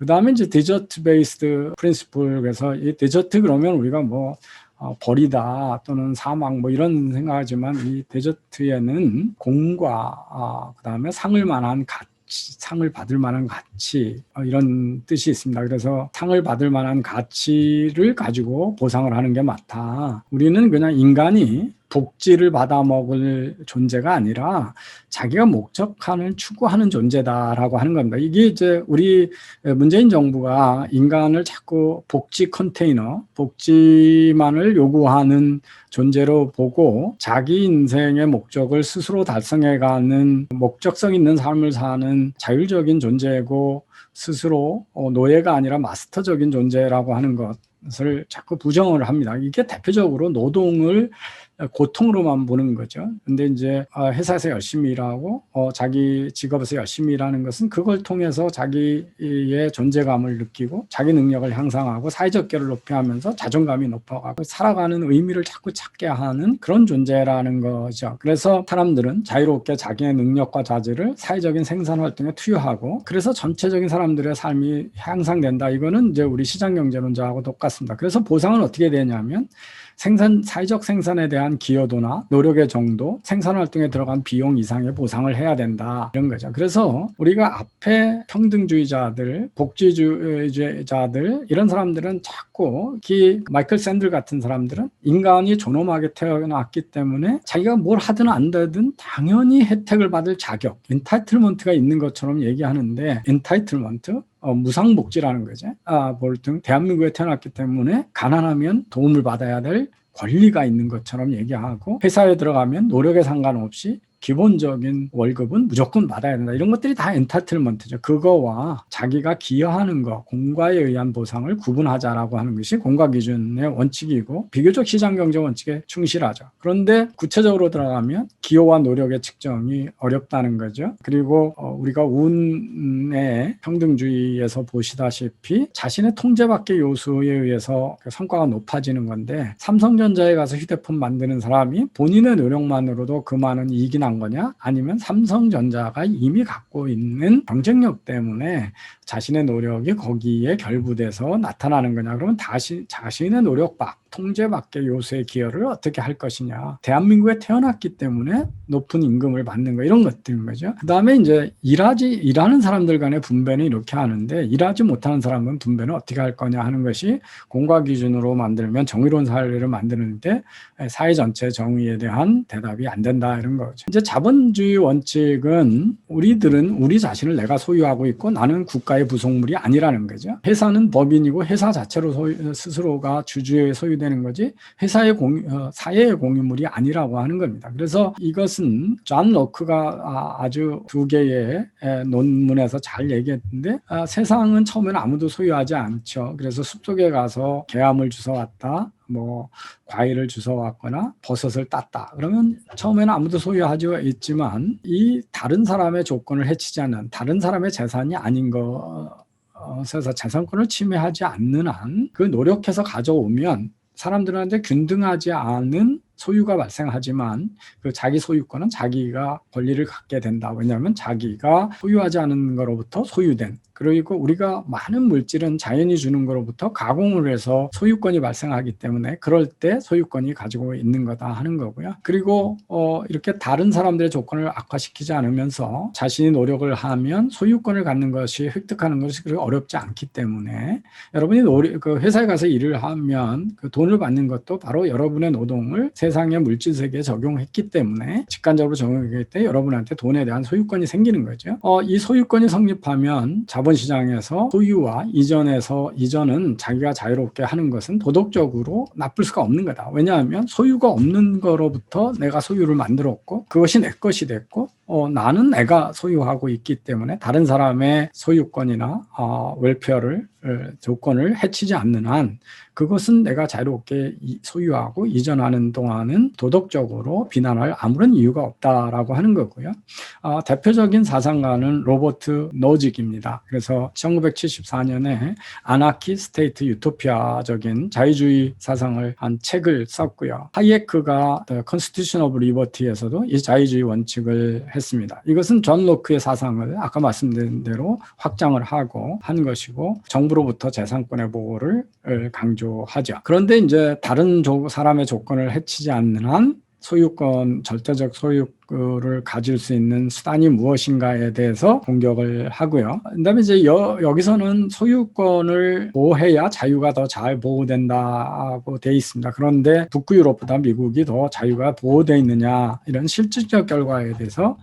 그 다음에 이제 디저트 베이스드 프린시플. 그래서 이 디저트 그러면 우리가 뭐 벌이다 또는 사막 뭐 이런 생각하지만 이 데저트에는 공과 그다음에 상을 만한 가치, 상을 받을 만한 가치 이런 뜻이 있습니다. 그래서 상을 받을 만한 가치를 가지고 보상을 하는 게 맞다. 우리는 그냥 인간이 복지를 받아먹을 존재가 아니라 자기가 목적하는 추구하는 존재다라고 하는 겁니다. 이게 이제 우리 문재인 정부가 인간을 자꾸 복지 컨테이너, 복지만을 요구하는 존재로 보고 자기 인생의 목적을 스스로 달성해가는 목적성 있는 삶을 사는 자율적인 존재고 스스로 노예가 아니라 마스터적인 존재라고 하는 것을 자꾸 부정을 합니다. 이게 대표적으로 노동을 고통으로만 보는 거죠. 근데 이제 회사에서 열심히 일하고 자기 직업에서 열심히 일하는 것은 그걸 통해서 자기의 존재감을 느끼고 자기 능력을 향상하고 사회적 계를 높여가면서 자존감이 높아가고 살아가는 의미를 자꾸 찾게 하는 그런 존재라는 거죠. 그래서 사람들은 자유롭게 자기의 능력과 자질을 사회적인 생산활동에 투여하고 그래서 전체적인 사람들의 삶이 향상된다. 이거는 이제 우리 시장경제론자하고 똑같습니다. 그래서 보상은 어떻게 되냐면 사회적 생산에 대한 기여도나 노력의 정도, 생산활동에 들어간 비용 이상의 보상을 해야 된다. 이런 거죠. 그래서 우리가 앞에 평등주의자들, 복지주의자들 이런 사람들은 자꾸 마이클 샌들 같은 사람들은 인간이 존엄하게 태어났기 때문에 자기가 뭘 하든 안 되든 당연히 혜택을 받을 자격, 엔타이틀먼트가 있는 것처럼 얘기하는데 엔타이틀먼트? 무상복지라는 거죠. 볼등 대한민국에 태어났기 때문에 가난하면 도움을 받아야 될 권리가 있는 것처럼 얘기하고 회사에 들어가면 노력에 상관없이 기본적인 월급은 무조건 받아야 된다. 이런 것들이 다 엔타이틀먼트죠. 그거와 자기가 기여하는 것, 공과에 의한 보상을 구분하자라고 하는 것이 공과 기준의 원칙이고 비교적 시장경제 원칙에 충실하죠. 그런데 구체적으로 들어가면 기여와 노력의 측정이 어렵다는 거죠. 그리고 우리가 운의 평등주의에서 보시다시피 자신의 통제 밖의 요소에 의해서 성과가 높아지는 건데 삼성전자에 가서 휴대폰 만드는 사람이 본인의 노력만으로도 그 많은 이익이 난 거냐? 아니면 삼성전자가 이미 갖고 있는 경쟁력 때문에 자신의 노력이 거기에 결부돼서 나타나는 거냐? 그러면 다시 자신의 노력 통제 밖의 요소의 기여를 어떻게 할 것이냐? 대한민국에 태어났기 때문에 높은 임금을 받는 거 이런 것들인 거죠. 그 다음에 이제 일하는 사람들 간의 분배는 이렇게 하는데 일하지 못하는 사람은 분배는 어떻게 할 거냐 하는 것이 공과 기준으로 만들면 정의로운 사회를 만드는데 사회 전체 정의에 대한 대답이 안 된다 이런 거죠. 이제 자본주의 원칙은 우리들은 우리 자신을 내가 소유하고 있고 나는 국가의 부속물이 아니라는 거죠. 회사는 법인이고 회사 자체로 스스로가 주주의 소유되는 거지 사회의 공유물이 아니라고 하는 겁니다. 그래서 이것은 존 로크가 아주 두 개의 논문에서 잘 얘기했는데 세상은 처음에는 아무도 소유하지 않죠. 그래서 숲속에 가서 개암을 주워왔다. 뭐 과일을 주워왔거나 버섯을 땄다. 그러면 처음에는 아무도 소유하지 있지만 이 다른 사람의 조건을 해치지 않는 다른 사람의 재산이 아닌 것에서 재산권을 침해하지 않는 한 그 노력해서 가져오면 사람들한테 균등하지 않은 소유가 발생하지만 그 자기 소유권은 자기가 권리를 갖게 된다. 왜냐하면 자기가 소유하지 않은 거로부터 소유된 그리고 우리가 많은 물질은 자연이 주는 거로부터 가공을 해서 소유권이 발생하기 때문에 그럴 때 소유권이 가지고 있는 거다 하는 거고요. 그리고 이렇게 다른 사람들의 조건을 악화시키지 않으면서 자신이 노력을 하면 소유권을 갖는 것이 획득하는 것이 그렇게 어렵지 않기 때문에 여러분이 그 회사에 가서 일을 하면 그 돈을 받는 것도 바로 여러분의 노동을 세상의 물질 세계에 적용했기 때문에 직관적으로 적용했기 때문에 여러분한테 돈에 대한 소유권이 생기는 거죠. 이 소유권이 성립하면 자본시장에서 소유와 이전은 자기가 자유롭게 하는 것은 도덕적으로 나쁠 수가 없는 거다. 왜냐하면 소유가 없는 거로부터 내가 소유를 만들었고 그것이 내 것이 됐고 나는 내가 소유하고 있기 때문에 다른 사람의 소유권이나 웰페어를 조건을 해치지 않는 한 그것은 내가 자유롭게 소유하고 이전하는 동안은 도덕적으로 비난할 아무런 이유가 없다라고 하는 거고요. 대표적인 사상가는 로버트 노직입니다. 그래서 1974년에 아나키 스테이트 유토피아적인 자유주의 사상을 한 책을 썼고요. 하이에크가 The Constitution of Liberty에서도 이 자유주의 원칙을 했습니다. 이것은 존 로크의 사상을 아까 말씀드린 대로 확장을 하고 한 것이고 정부로부터 재산권의 보호를 강조하죠. 그런데 이제 다른 사람의 조건을 해치지 않는 한 소유권, 절대적 소유를 가질 수 있는 수단이 무엇인가에 대해서 공격을 하고요. 그다음에 이제 여기서는 소유권을 보호해야 자유가 더 잘 보호된다고 돼 있습니다. 그런데 북구 유럽보다 미국이 더 자유가 보호되어 있느냐, 이런 실질적 결과에 대해서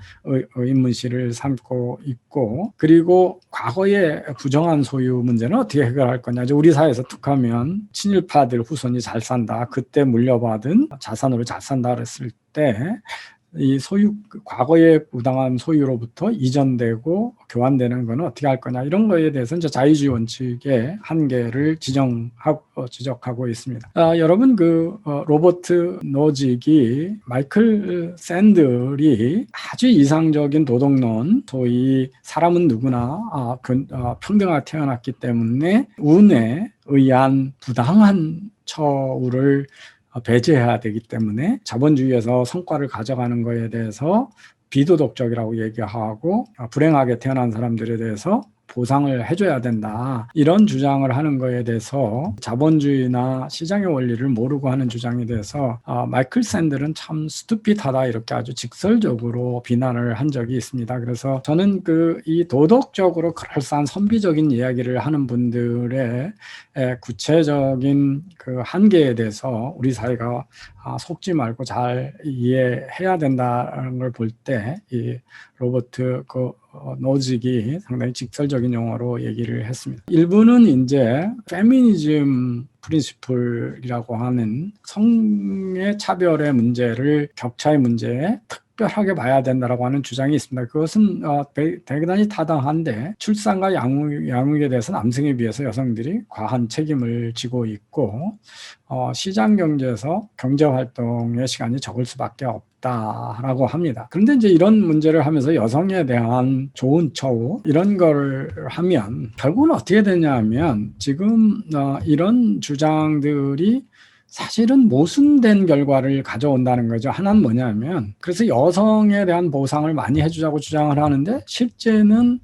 의문시를 삼고 있고, 그리고 과거의 부정한 소유 문제는 어떻게 해결할 거냐. 이제 우리 사회에서 툭하면 친일파들 후손이 잘 산다, 그때 물려받은 자산으로 잘 산다 그랬을 때 이 과거의 부당한 소유로부터 이전되고 교환되는 거는 어떻게 할 거냐, 이런 거에 대해서 이제 자유주의 원칙의 한계를 지적하고 있습니다. 여러분, 로버트 노직이 마이클 샌들이 아주 이상적인 도덕론, 소위 사람은 누구나 평등하게 태어났기 때문에 운에 의한 부당한 처우를 배제해야 되기 때문에 자본주의에서 성과를 가져가는 것에 대해서 비도덕적이라고 얘기하고 불행하게 태어난 사람들에 대해서 보상을 해줘야 된다, 이런 주장을 하는 거에 대해서 자본주의나 시장의 원리를 모르고 하는 주장에 대해서 마이클 샌들은 참 스투핏하다, 이렇게 아주 직설적으로 비난을 한 적이 있습니다. 그래서 저는 이 도덕적으로 그럴싸한 선비적인 이야기를 하는 분들의 구체적인 그 한계에 대해서 우리 사회가 속지 말고 잘 이해해야 된다는 걸 볼 때 이 로버트 노직이 상당히 직설적인 용어로 얘기를 했습니다. 일부는 이제 페미니즘 프린시플이라고 하는 성의 차별의 문제를, 격차의 문제에 특별하게 봐야 된다라고 하는 주장이 있습니다. 그것은 대단히 타당한데, 출산과 양육에 대해서 남성에 비해서 여성들이 과한 책임을 지고 있고, 시장 경제에서 경제 활동의 시간이 적을 수밖에 없다라고 합니다. 그런데 이제 이런 문제를 하면서 여성에 대한 좋은 처우, 이런 걸 하면 결국은 어떻게 되냐면, 지금 이런 주장들이 사실은 모순된 결과를 가져온다는 거죠. 하나는 뭐냐면, 그래서 여성에 대한 보상을 많이 해주자고 주장을 하는데, 실제는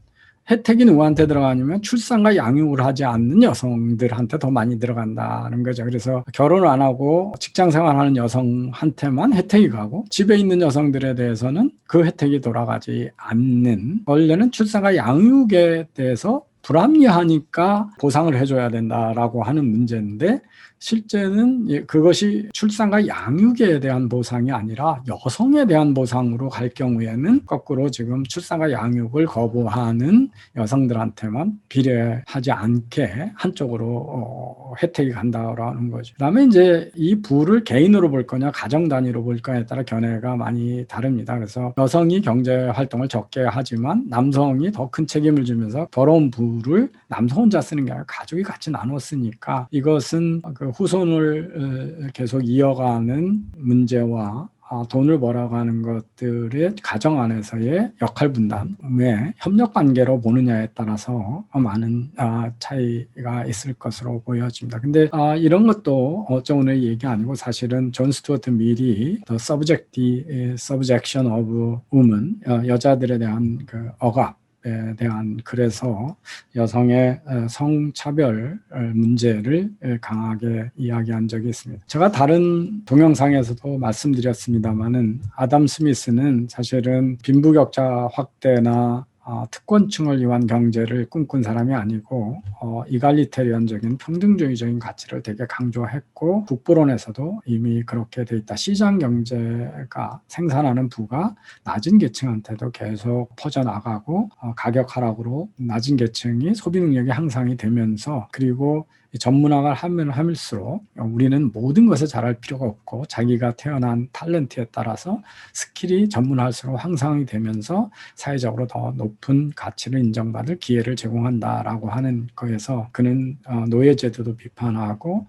혜택이 누구한테 들어가냐면 출산과 양육을 하지 않는 여성들한테 더 많이 들어간다는 거죠. 그래서 결혼을 안 하고 직장 생활하는 여성한테만 혜택이 가고, 집에 있는 여성들에 대해서는 그 혜택이 돌아가지 않는, 원래는 출산과 양육에 대해서 불합리하니까 보상을 해줘야 된다라고 하는 문제인데, 실제는 그것이 출산과 양육에 대한 보상이 아니라 여성에 대한 보상으로 갈 경우에는 거꾸로 지금 출산과 양육을 거부하는 여성들한테만 비례하지 않게 한쪽으로 혜택이 간다라는 거죠. 그다음에 이제 이 부를 개인으로 볼 거냐 가정 단위로 볼 거냐에 따라 견해가 많이 다릅니다. 그래서 여성이 경제 활동을 적게 하지만 남성이 더 큰 책임을 지면서 더러운 부를 남성 혼자 쓰는 게 아니라 가족이 같이 나눠 쓰니까, 이것은 그 후손을 계속 이어가는 문제와 돈을 벌어가는 것들의 가정 안에서의 역할 분담의 협력 관계로 보느냐에 따라서 많은 차이가 있을 것으로 보여집니다. 근데 이런 것도 오늘 얘기 아니고, 사실은 존 스튜어트 밀이 The Subjection of Women, 여자들에 대한 그 억압 에 대한 글에서 여성의 성차별 문제를 강하게 이야기한 적이 있습니다. 제가 다른 동영상에서도 말씀드렸습니다마는, 아담 스미스는 사실은 빈부격차 확대나 특권층을 위한 경제를 꿈꾼 사람이 아니고 이갈리테리언적인 평등주의적인 가치를 되게 강조했고, 국부론에서도 이미 그렇게 돼 있다. 시장 경제가 생산하는 부가 낮은 계층한테도 계속 퍼져나가고, 가격 하락으로 낮은 계층이 소비 능력이 향상이 되면서, 그리고 전문화를 하면 할수록 우리는 모든 것을 잘할 필요가 없고, 자기가 태어난 탤런트에 따라서 스킬이 전문화할수록 향상이 되면서 사회적으로 더 높은 가치를 인정받을 기회를 제공한다라고 하는 거에서, 그는 노예제도도 비판하고,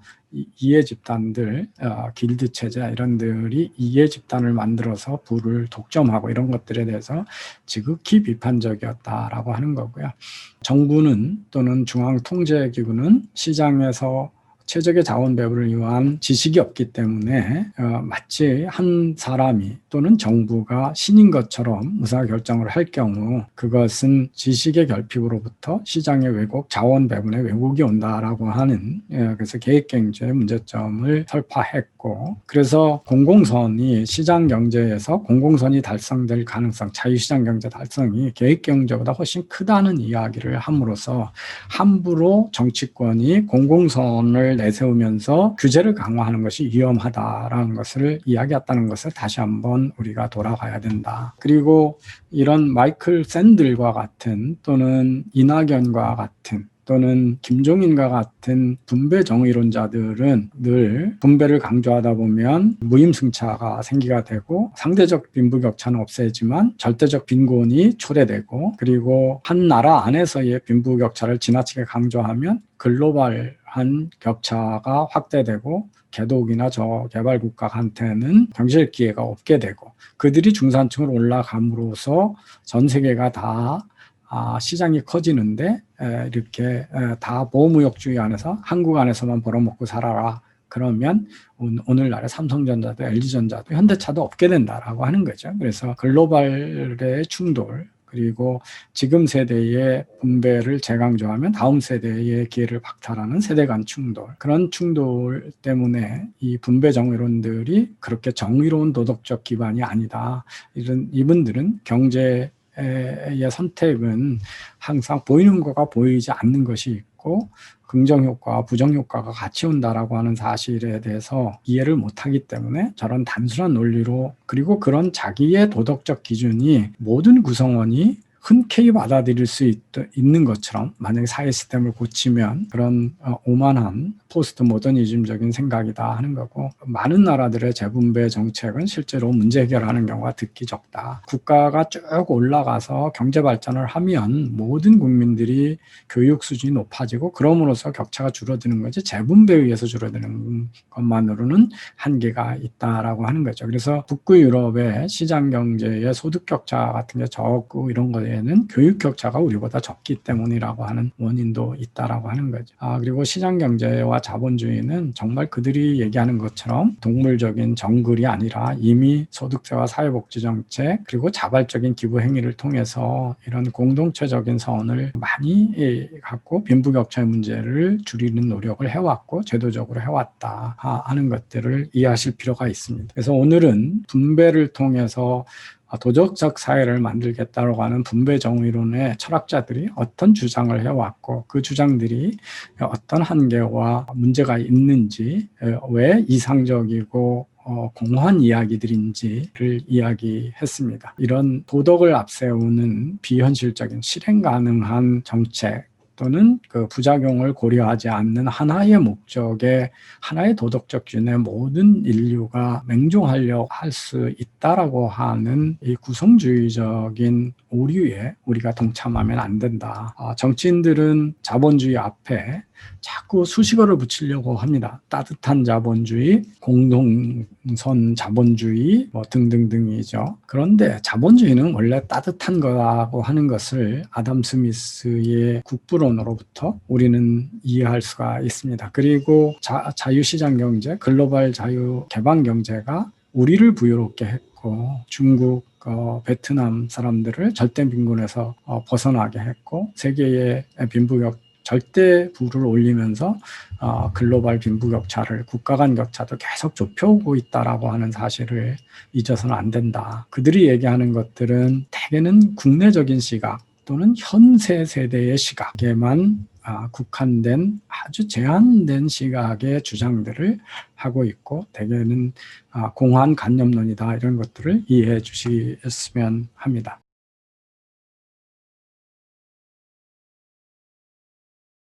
이해 집단들, 길드 체제 이런들이 이해 집단을 만들어서 부를 독점하고 이런 것들에 대해서 지극히 비판적이었다라고 하는 거고요. 정부는 또는 중앙통제기구는 시장에서 최적의 자원 배분을 위한 지식이 없기 때문에 마치 한 사람이 또는 정부가 신인 것처럼 의사결정을 할 경우 그것은 지식의 결핍으로부터 시장의 왜곡, 자원 배분의 왜곡이 온다라고 하는 그래서 계획경제의 문제점을 설파했고, 그래서 공공선이 시장경제에서 공공선이 달성될 가능성, 자유시장경제 달성이 계획경제보다 훨씬 크다는 이야기를 함으로써 함부로 정치권이 공공선을 내세우면서 규제를 강화하는 것이 위험하다라는 것을 이야기했다는 것을 다시 한번 우리가 돌아가야 된다. 그리고 이런 마이클 샌들과 같은 또는 이낙연과 같은 또는 김종인과 같은 분배 정의론자들은 늘 분배를 강조하다 보면 무임승차가 생기가 되고 상대적 빈부격차는 없애지만 절대적 빈곤이 초래되고, 그리고 한 나라 안에서의 빈부격차를 지나치게 강조하면 글로벌한 격차가 확대되고 개독이나 저개발 국가한테는 경제적 기회가 없게 되고, 그들이 중산층으로 올라감으로써 전 세계가 다 시장이 커지는데 이렇게 다 보호무역주의 안에서 한국 안에서만 벌어먹고 살아라. 그러면 오늘날의 삼성전자도 LG전자도 현대차도 없게 된다라고 하는 거죠. 그래서 글로벌의 충돌, 그리고 지금 세대의 분배를 재강조하면 다음 세대의 기회를 박탈하는 세대 간 충돌, 그런 충돌 때문에 이 분배 정의론들이 그렇게 정의로운 도덕적 기반이 아니다. 이분들은 경제의 선택은 항상 보이는 거가 보이지 않는 것이 있고 긍정효과와 부정효과가 같이 온다라고 하는 사실에 대해서 이해를 못하기 때문에 저런 단순한 논리로, 그리고 그런 자기의 도덕적 기준이 모든 구성원이 흔쾌히 받아들일 수 있는 것처럼, 만약에 사회 시스템을 고치면 그런 오만한 포스트 모더니즘적인 생각이다 하는 거고, 많은 나라들의 재분배 정책은 실제로 문제 해결하는 경우가 듣기 적다. 국가가 쭉 올라가서 경제 발전을 하면 모든 국민들이 교육 수준이 높아지고 그럼으로써 격차가 줄어드는 거지, 재분배에 의해서 줄어드는 것만으로는 한계가 있다라고 하는 거죠. 그래서 북구 유럽의 시장 경제의 소득 격차 같은 게 적고 이런 거에 는 교육 격차가 우리보다 적기 때문이라고 하는 원인도 있다라고 하는 거죠. 그리고 시장 경제와 자본주의는 정말 그들이 얘기하는 것처럼 동물적인 정글이 아니라 이미 소득세와 사회복지정책 그리고 자발적인 기부 행위를 통해서 이런 공동체적인 선을 많이 갖고 빈부격차의 문제를 줄이는 노력을 해왔고 제도적으로 해왔다 하는 것들을 이해하실 필요가 있습니다. 그래서 오늘은 분배를 통해서 도덕적 사회를 만들겠다고 하는 분배 정의론의 철학자들이 어떤 주장을 해왔고 그 주장들이 어떤 한계와 문제가 있는지, 왜 이상적이고 공허한 이야기들인지를 이야기했습니다. 이런 도덕을 앞세우는 비현실적인 실행 가능한 정책 또는 그 부작용을 고려하지 않는 하나의 목적에, 하나의 도덕적 기준에 모든 인류가 맹종하려고 할 수 있다라고 하는 이 구성주의적인 오류에 우리가 동참하면 안 된다. 정치인들은 자본주의 앞에 자꾸 수식어를 붙이려고 합니다. 따뜻한 자본주의, 공동선 자본주의 뭐 등등등이죠. 그런데 자본주의는 원래 따뜻한 거라고 하는 것을 아담 스미스의 국부론으로부터 우리는 이해할 수가 있습니다. 그리고 자유시장 경제, 글로벌 자유개방 경제가 우리를 부유롭게 했고 중국, 베트남 사람들을 절대 빈곤에서 벗어나게 했고 세계의 절대 부를 올리면서 글로벌 빈부격차를, 국가 간 격차도 계속 좁혀오고 있다라고 하는 사실을 잊어서는 안 된다. 그들이 얘기하는 것들은 대개는 국내적인 시각 또는 현세 세대의 시각에만 국한된 아주 제한된 시각의 주장들을 하고 있고 대개는 공환관념론이다, 이런 것들을 이해해 주시겠으면 합니다.